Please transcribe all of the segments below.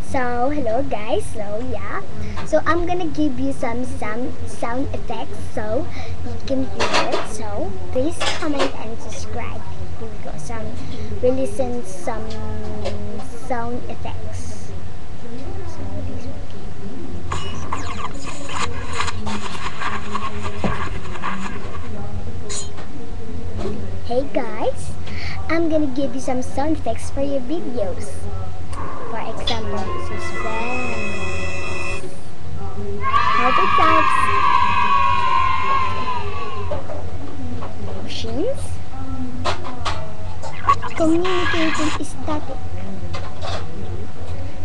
So hello guys, so I'm gonna give you some sound effects so you can hear it. So please comment and subscribe. Here we go. We listen some sound effects. So this Hey guys, I'm gonna give you some sound effects for your videos. For example, suspense, motor types, machines, communicating static,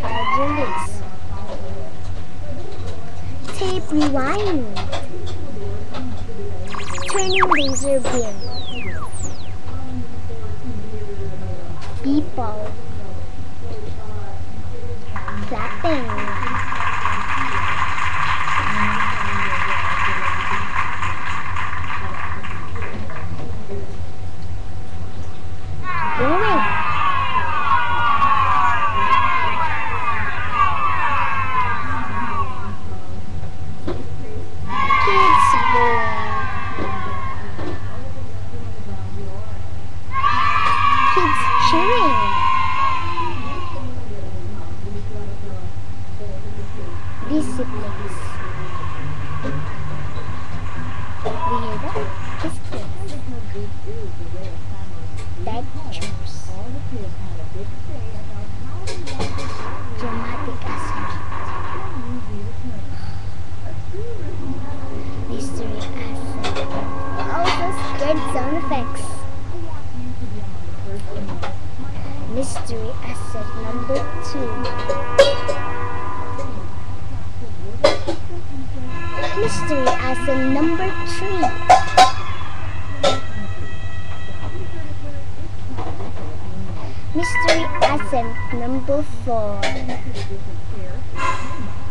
hydraulics, tape rewind, turning laser beam, people, clapping, booing, kids booing, kids cheering, disciplines. We hear that? Disciplines. Lectures. Dramatic accent. Mystery accent. Oh, those good sound effects. Mystery accent number 2. Mystery accent number 3. Mystery accent number 4.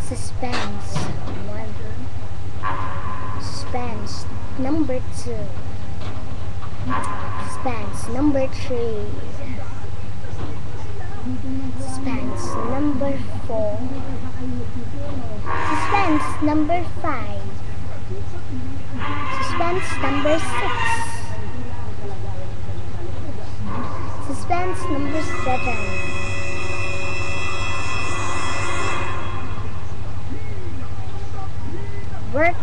Suspense 1. Suspense number 2. Suspense number 3. Suspense number 4. Suspense number 5. Suspense number 6. Suspense number 7. Work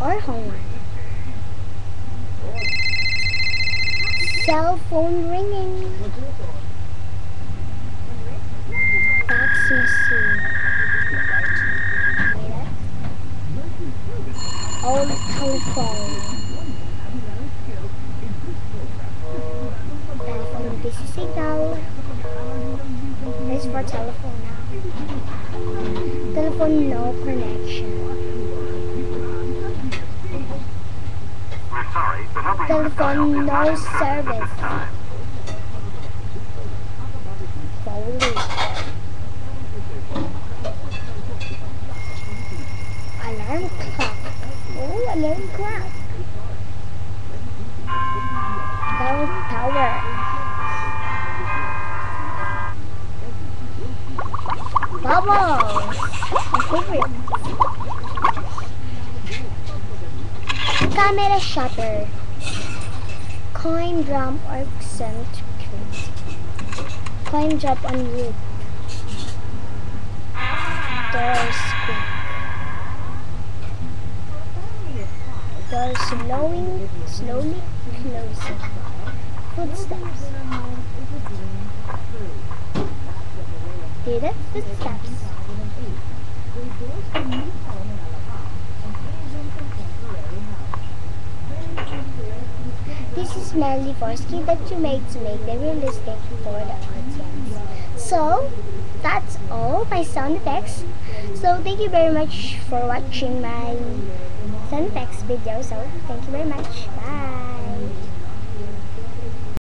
or home. Cell phone ringing. Fax machine. Old telephone. Telephone busy signal. This is for telephone now. Telephone no connection. We're sorry, the number you have Telephone dialed is no not in service at service. this time. Foley. Alarm clock. Oh, alarm clock. Bell tower. Bubbles. My favorite. Camera shutter. Coin drum or centrifuge. Coin drop on wood. Door squeak. Door slowly closing. Footsteps. Hear that? Footsteps. This is mainly for ski that you make to make them realistic for the audience. So, that's all my sound effects. So, thank you very much for watching my sound effects video. So, thank you very much. Bye.